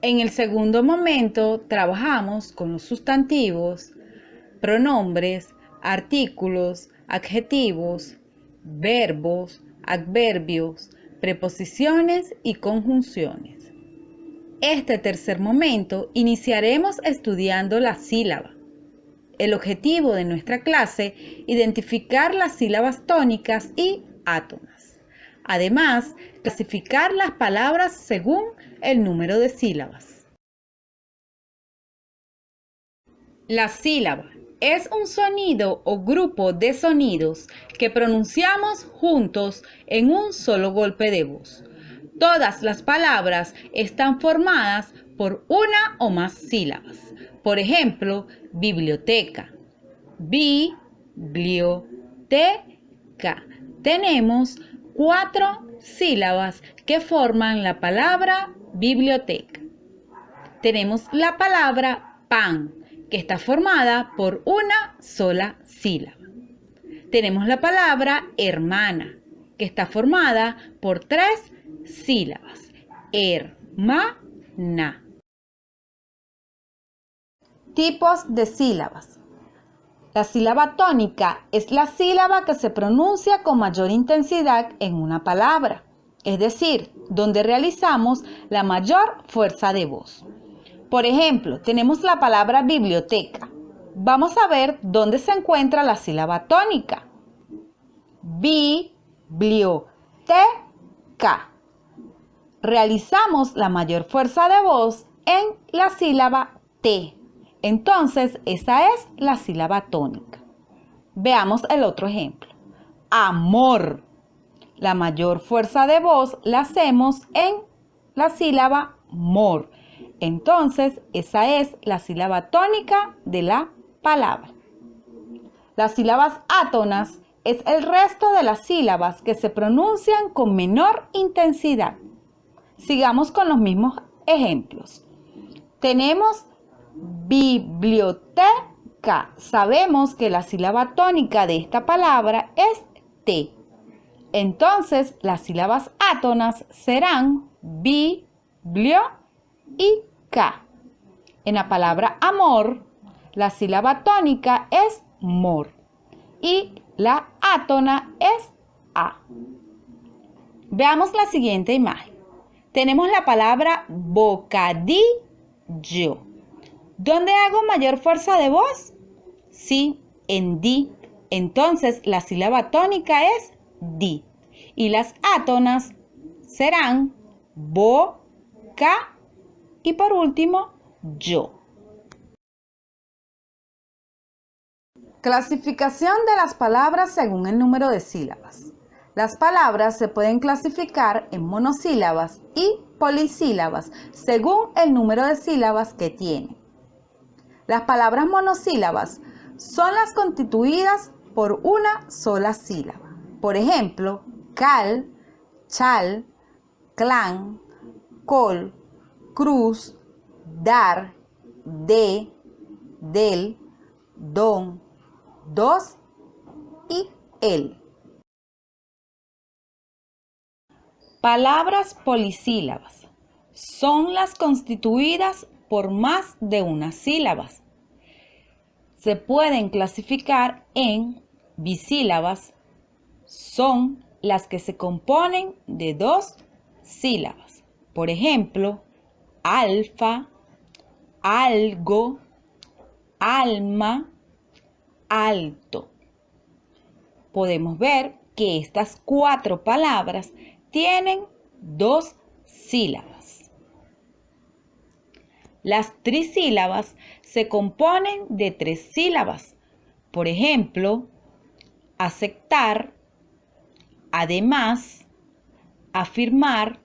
En el segundo momento trabajamos con los sustantivos, pronombres, artículos, adjetivos, verbos, adverbios, preposiciones y conjunciones. Este tercer momento iniciaremos estudiando la sílaba. El objetivo de nuestra clase, identificar las sílabas tónicas y átonas. Además, clasificar las palabras según el número de sílabas. La sílaba es un sonido o grupo de sonidos que pronunciamos juntos en un solo golpe de voz. Todas las palabras están formadas por una o más sílabas. Por ejemplo, biblioteca. Bi-blio-te-ca. Tenemos 4 sílabas que forman la palabra biblioteca. Tenemos la palabra pan, que está formada por una sola sílaba. Tenemos la palabra hermana, que está formada por 3 sílabas. Hermana. Tipos de sílabas. La sílaba tónica es la sílaba que se pronuncia con mayor intensidad en una palabra, es decir, donde realizamos la mayor fuerza de voz. Por ejemplo, tenemos la palabra biblioteca. Vamos a ver dónde se encuentra la sílaba tónica. Bi-blio-te-ca. Realizamos la mayor fuerza de voz en la sílaba T. Entonces, esa es la sílaba tónica. Veamos el otro ejemplo. Amor. La mayor fuerza de voz la hacemos en la sílaba mor. Entonces, esa es la sílaba tónica de la palabra. Las sílabas átonas es el resto de las sílabas que se pronuncian con menor intensidad. Sigamos con los mismos ejemplos. Tenemos biblioteca. Sabemos que la sílaba tónica de esta palabra es T. Entonces, las sílabas átonas serán bi, blio y ca. En la palabra amor, la sílaba tónica es mor y la átona es a. Veamos la siguiente imagen. Tenemos la palabra bocadillo. ¿Dónde hago mayor fuerza de voz? Sí, en di. Entonces, la sílaba tónica es di. Y las átonas serán bo, ca y por último, yo. Clasificación de las palabras según el número de sílabas. Las palabras se pueden clasificar en monosílabas y polisílabas según el número de sílabas que tienen. Las palabras monosílabas son las constituidas por una sola sílaba. Por ejemplo, cal, chal, clan, col, cruz, dar, de, del, don, dos y el. Palabras polisílabas son las constituidas por más de una sílaba. Se pueden clasificar en bisílabas, son las que se componen de 2 sílabas. Por ejemplo, alfa, algo, alma, alto. Podemos ver que estas 4 palabras tienen 2 sílabas. Las trisílabas se componen de 3 sílabas. Por ejemplo, aceptar, además, afirmar,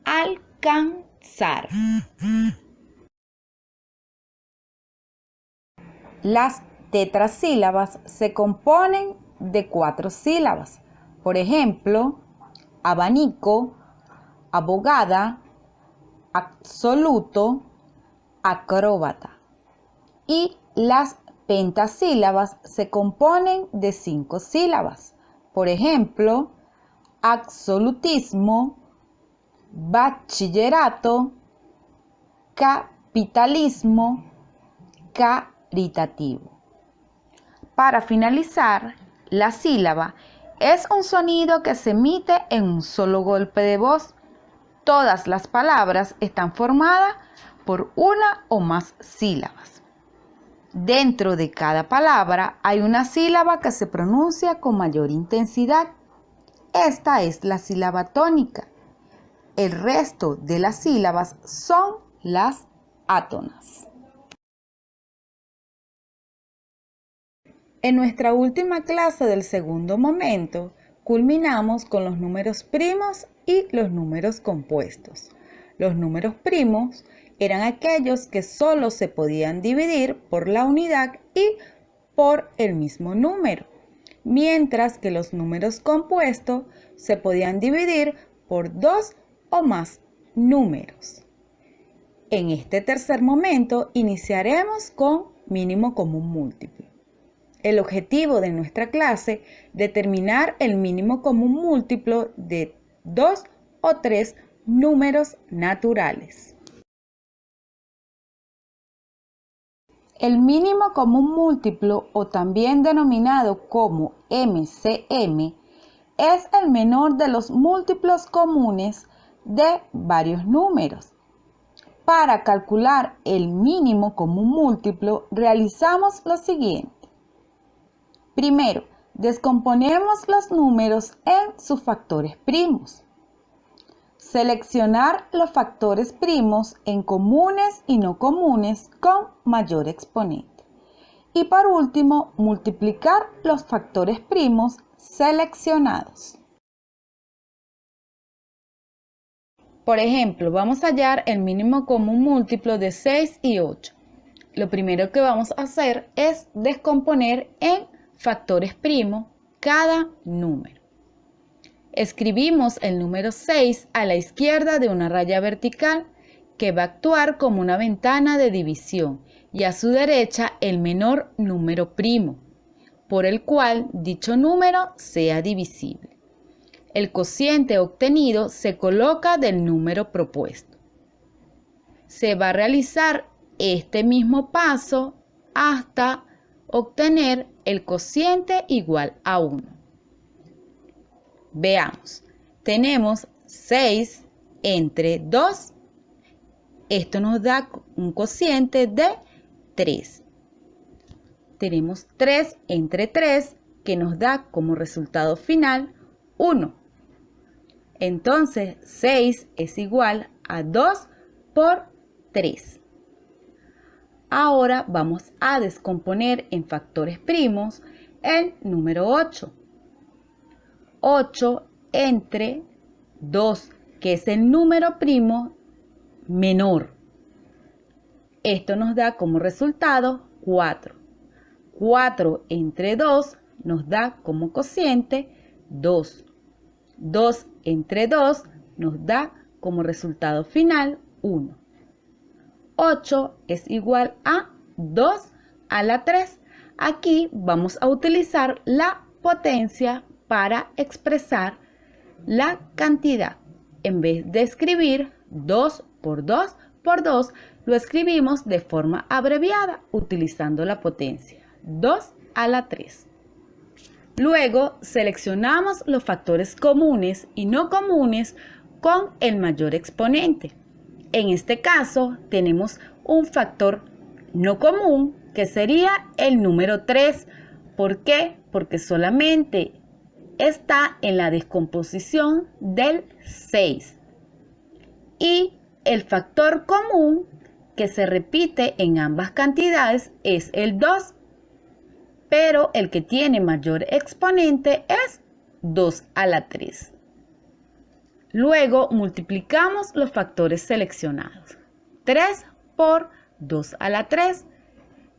alcanzar. Las tetrasílabas se componen de 4 sílabas. Por ejemplo, abanico, abogada, absoluto, acróbata. Y las pentasílabas se componen de 5 sílabas. Por ejemplo, absolutismo, bachillerato, capitalismo, caritativo. Para finalizar, la sílaba es un sonido que se emite en un solo golpe de voz. Todas las palabras están formadas por una o más sílabas. Dentro de cada palabra hay una sílaba que se pronuncia con mayor intensidad. Esta es la sílaba tónica. El resto de las sílabas son las átonas. En nuestra última clase del segundo momento, culminamos con los números primos y los números compuestos. Los números primos eran aquellos que solo se podían dividir por la unidad y por el mismo número, mientras que los números compuestos se podían dividir por dos o más números. En este tercer momento iniciaremos con mínimo común múltiplo. El objetivo de nuestra clase es determinar el mínimo común múltiplo de 2 o 3 números naturales. El mínimo común múltiplo, o también denominado como MCM, es el menor de los múltiplos comunes de varios números. Para calcular el mínimo común múltiplo, realizamos lo siguiente. Primero, descomponemos los números en sus factores primos. Seleccionar los factores primos en comunes y no comunes con mayor exponente. Y por último, multiplicar los factores primos seleccionados. Por ejemplo, vamos a hallar el mínimo común múltiplo de 6 y 8. Lo primero que vamos a hacer es descomponer en factores primos cada número. Escribimos el número 6 a la izquierda de una raya vertical que va a actuar como una ventana de división y a su derecha el menor número primo, por el cual dicho número sea divisible. El cociente obtenido se coloca del número propuesto. Se va a realizar este mismo paso hasta obtener el cociente igual a 1. Veamos, tenemos 6 entre 2. Esto nos da un cociente de 3. Tenemos 3 entre 3 que nos da como resultado final 1. Entonces 6 es igual a 2 por 3. Ahora vamos a descomponer en factores primos el número 8. 8 entre 2, que es el número primo menor. Esto nos da como resultado 4. 4 entre 2 nos da como cociente 2. 2 entre 2 nos da como resultado final 1. 8 es igual a 2 a la 3. Aquí vamos a utilizar la potencia para expresar la cantidad. En vez de escribir 2 por 2 por 2, lo escribimos de forma abreviada utilizando la potencia 2 a la 3. Luego seleccionamos los factores comunes y no comunes con el mayor exponente. En este caso tenemos un factor no común que sería el número 3. ¿Por qué? Porque solamente está en la descomposición del 6. Y el factor común que se repite en ambas cantidades es el 2. Pero el que tiene mayor exponente es 2 a la 3. Luego multiplicamos los factores seleccionados. 3 por 2 a la 3,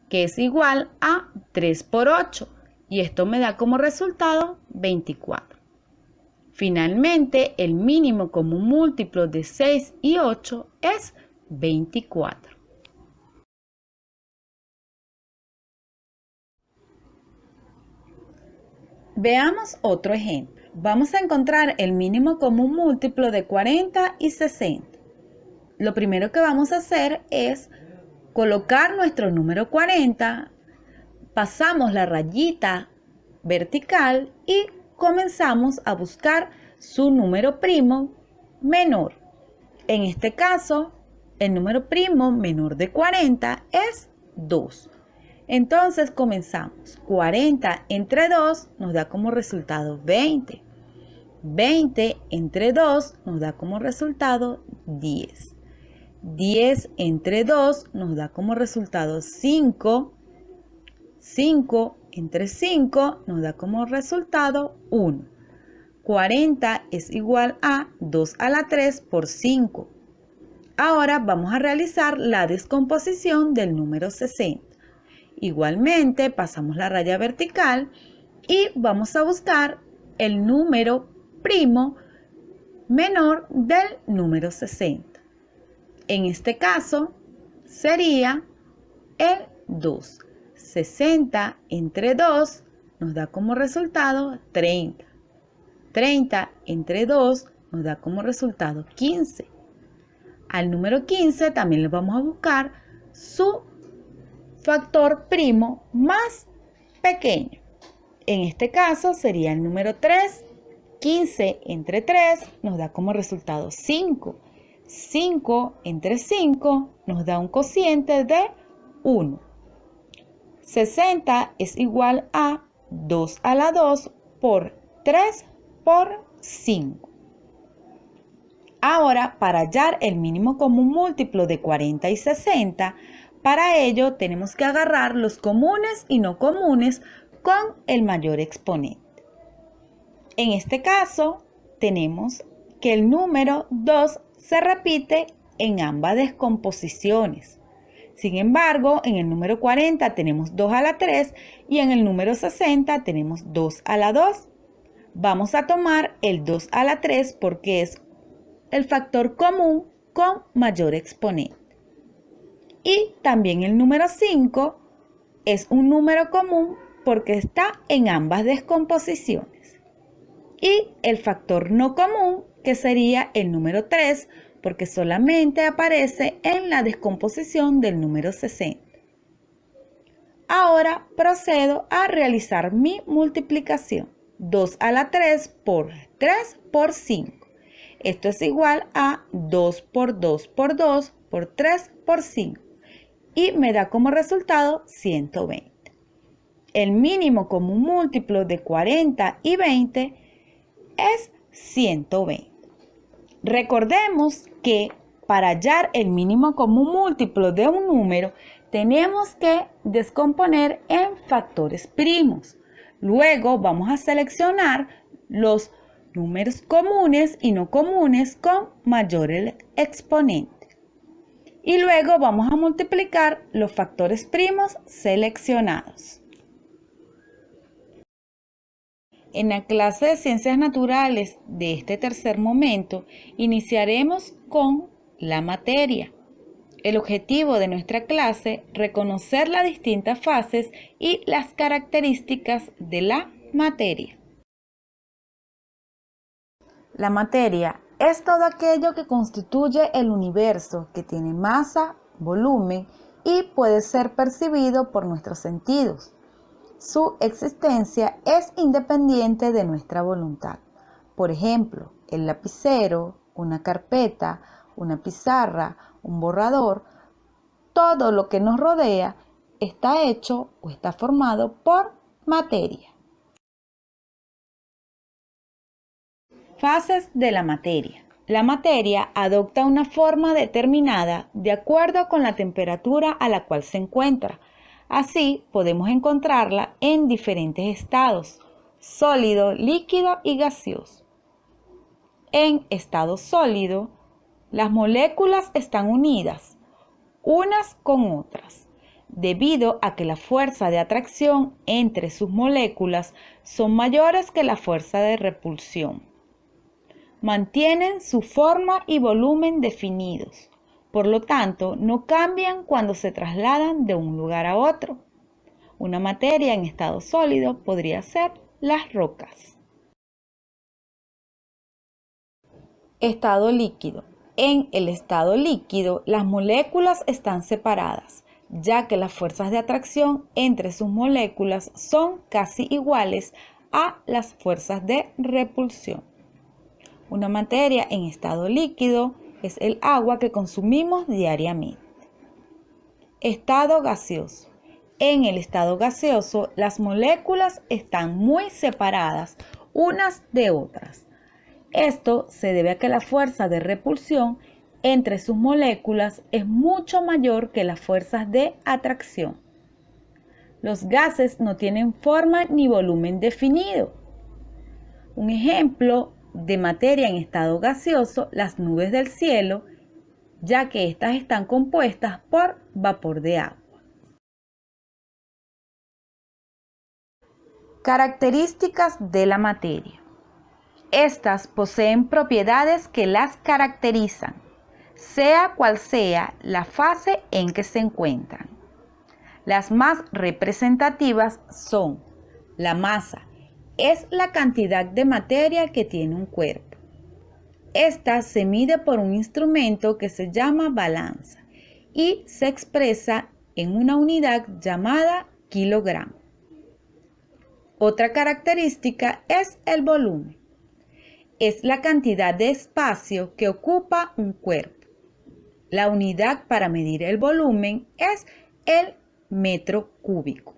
que es igual a 3 por 8. Y esto me da como resultado 24. Finalmente, el mínimo común múltiplo de 6 y 8 es 24. Veamos otro ejemplo. Vamos a encontrar el mínimo común múltiplo de 40 y 60. lo primero que vamos a hacer es colocar nuestro número 40, pasamos la rayita vertical y comenzamos a buscar su número primo menor. En este caso, el número primo menor de 40 es 2. Entonces comenzamos. 40 entre 2 nos da como resultado 20. 20 entre 2 nos da como resultado 10. 10 entre 2 nos da como resultado 5. 5 entre 5 nos da como resultado 1. 40 es igual a 2 a la 3 por 5. Ahora vamos a realizar la descomposición del número 60. Igualmente pasamos la raya vertical y vamos a buscar el número primo menor del número 60. En este caso sería el 2. 60 entre 2 nos da como resultado 30. 30 entre 2 nos da como resultado 15. Al número 15 también le vamos a buscar su factor primo más pequeño. En este caso sería el número 3. 15 entre 3 nos da como resultado 5. 5 entre 5 nos da un cociente de 1. 60 es igual a 2 a la 2 por 3 por 5. Ahora, para hallar el mínimo común múltiplo de 40 y 60, para ello tenemos que agarrar los comunes y no comunes con el mayor exponente. En este caso, tenemos que el número 2 se repite en ambas descomposiciones. Sin embargo, en el número 40 tenemos 2 a la 3 y en el número 60 tenemos 2 a la 2. Vamos a tomar el 2 a la 3 porque es el factor común con mayor exponente. Y también el número 5 es un número común porque está en ambas descomposiciones. Y el factor no común, que sería el número 3, porque solamente aparece en la descomposición del número 60. Ahora procedo a realizar mi multiplicación. 2 a la 3 por 3 por 5. Esto es igual a 2 por 2 por 2 por 3 por 5. Y me da como resultado 120. El mínimo común múltiplo de 40 y 20 es 120. Recordemos que para hallar el mínimo común múltiplo de un número, tenemos que descomponer en factores primos. Luego vamos a seleccionar los números comunes y no comunes con mayor exponente. Y luego vamos a multiplicar los factores primos seleccionados. En la clase de Ciencias Naturales de este tercer momento, iniciaremos con la materia. El objetivo de nuestra clase, reconocer las distintas fases y las características de la materia. La materia es todo aquello que constituye el universo, que tiene masa, volumen y puede ser percibido por nuestros sentidos. Su existencia es independiente de nuestra voluntad. Por ejemplo, el lapicero, una carpeta, una pizarra, un borrador, todo lo que nos rodea está hecho o está formado por materia. Fases de la materia. La materia adopta una forma determinada de acuerdo con la temperatura a la cual se encuentra. Así podemos encontrarla en diferentes estados: sólido, líquido y gaseoso. En estado sólido, las moléculas están unidas unas con otras, debido a que la fuerza de atracción entre sus moléculas son mayores que la fuerza de repulsión. Mantienen su forma y volumen definidos. Por lo tanto, no cambian cuando se trasladan de un lugar a otro. Una materia en estado sólido podría ser las rocas. Estado líquido. En el estado líquido, las moléculas están separadas, ya que las fuerzas de atracción entre sus moléculas son casi iguales a las fuerzas de repulsión. Una materia en estado líquido es el agua que consumimos diariamente. Estado gaseoso. En el estado gaseoso, las moléculas están muy separadas unas de otras. Esto se debe a que la fuerza de repulsión entre sus moléculas es mucho mayor que las fuerzas de atracción. Los gases no tienen forma ni volumen definido. Un ejemplo de materia en estado gaseoso, las nubes del cielo, ya que estas están compuestas por vapor de agua. Características de la materia. Estas poseen propiedades que las caracterizan, sea cual sea la fase en que se encuentran. Las más representativas son la masa, es la cantidad de materia que tiene un cuerpo. Esta se mide por un instrumento que se llama balanza y se expresa en una unidad llamada kilogramo. Otra característica es el volumen. Es la cantidad de espacio que ocupa un cuerpo. La unidad para medir el volumen es el metro cúbico.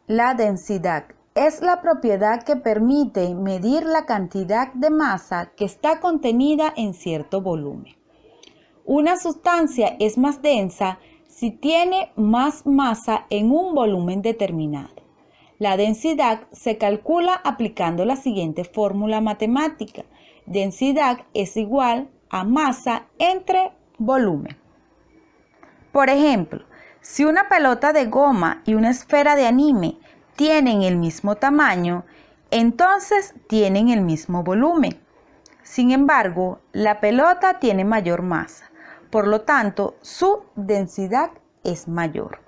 La densidad es la propiedad que permite medir la cantidad de masa que está contenida en cierto volumen. Una sustancia es más densa si tiene más masa en un volumen determinado. La densidad se calcula aplicando la siguiente fórmula matemática. Densidad es igual a masa entre volumen. Por ejemplo, si una pelota de goma y una esfera de anime tienen el mismo tamaño, entonces tienen el mismo volumen. Sin embargo, la pelota tiene mayor masa, por lo tanto, su densidad es mayor.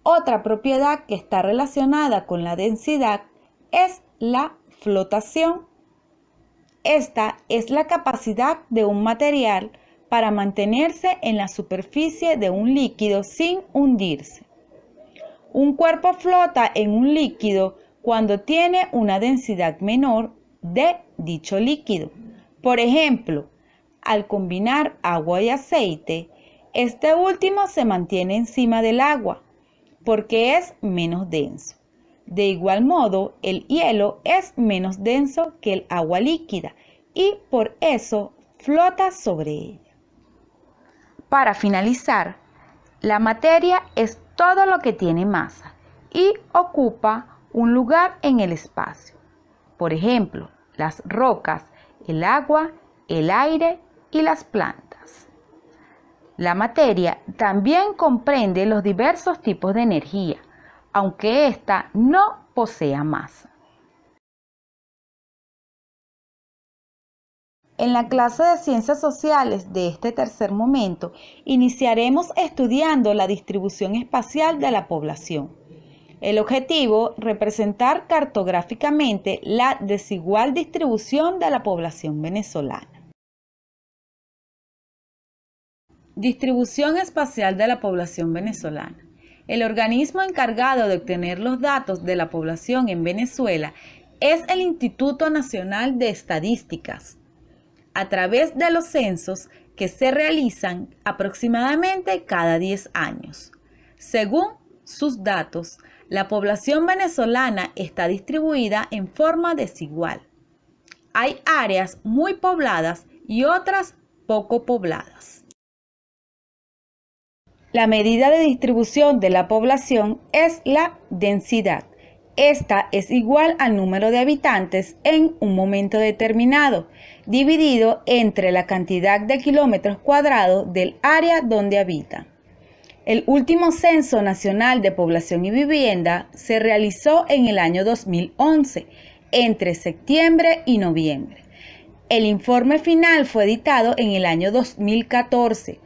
Otra propiedad que está relacionada con la densidad es la flotación. Esta es la capacidad de un material para mantenerse en la superficie de un líquido sin hundirse. Un cuerpo flota en un líquido cuando tiene una densidad menor de dicho líquido. Por ejemplo, al combinar agua y aceite, este último se mantiene encima del agua porque es menos denso. De igual modo, el hielo es menos denso que el agua líquida y por eso flota sobre ella. Para finalizar, la materia es todo lo que tiene masa y ocupa un lugar en el espacio. Por ejemplo, las rocas, el agua, el aire y las plantas. La materia también comprende los diversos tipos de energía, aunque ésta no posea masa. En la clase de Ciencias Sociales de este tercer momento, iniciaremos estudiando la distribución espacial de la población. El objetivo, representar cartográficamente la desigual distribución de la población venezolana. Distribución espacial de la población venezolana. El organismo encargado de obtener los datos de la población en Venezuela es el Instituto Nacional de Estadísticas, a través de los censos que se realizan aproximadamente cada 10 años. Según sus datos, la población venezolana está distribuida en forma desigual. Hay áreas muy pobladas y otras poco pobladas. La medida de distribución de la población es la densidad. Esta es igual al número de habitantes en un momento determinado, dividido entre la cantidad de kilómetros cuadrados del área donde habitan. El último Censo Nacional de Población y Vivienda se realizó en el año 2011, entre septiembre y noviembre. El informe final fue editado en el año 2014,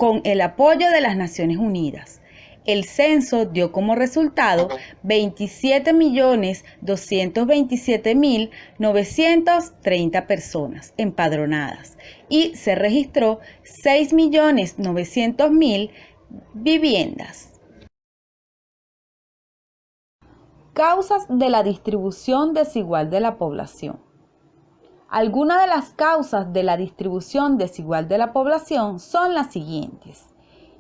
con el apoyo de las Naciones Unidas. El censo dio como resultado 27.227.930 personas empadronadas y se registró 6.900.000 viviendas. Causas de la distribución desigual de la población. Algunas de las causas de la distribución desigual de la población son las siguientes.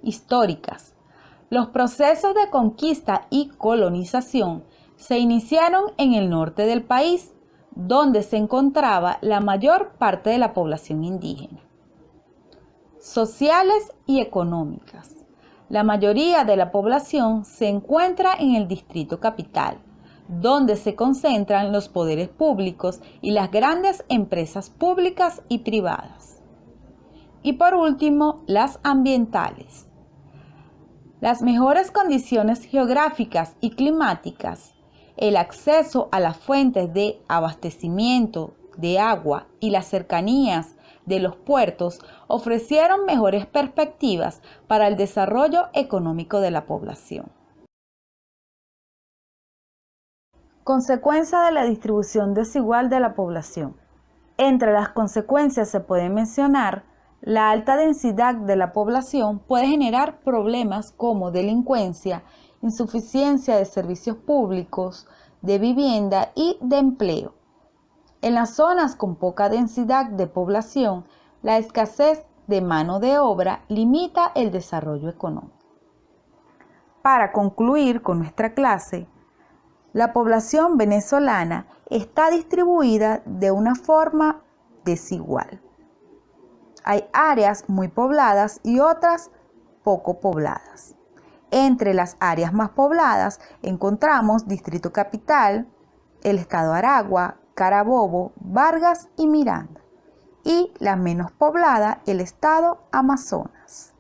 Históricas. Los procesos de conquista y colonización se iniciaron en el norte del país, donde se encontraba la mayor parte de la población indígena. Sociales y económicas. La mayoría de la población se encuentra en el Distrito Capital, donde se concentran los poderes públicos y las grandes empresas públicas y privadas. Y por último, las ambientales. Las mejores condiciones geográficas y climáticas, el acceso a las fuentes de abastecimiento de agua y las cercanías de los puertos ofrecieron mejores perspectivas para el desarrollo económico de la población. Consecuencia de la distribución desigual de la población. Entre las consecuencias se puede mencionar la alta densidad de la población puede generar problemas como delincuencia, insuficiencia de servicios públicos, de vivienda y de empleo. En las zonas con poca densidad de población, la escasez de mano de obra limita el desarrollo económico. Para concluir con nuestra clase, la población venezolana está distribuida de una forma desigual. Hay áreas muy pobladas y otras poco pobladas. Entre las áreas más pobladas encontramos Distrito Capital, el Estado Aragua, Carabobo, Vargas y Miranda. Y la menos poblada, el Estado Amazonas.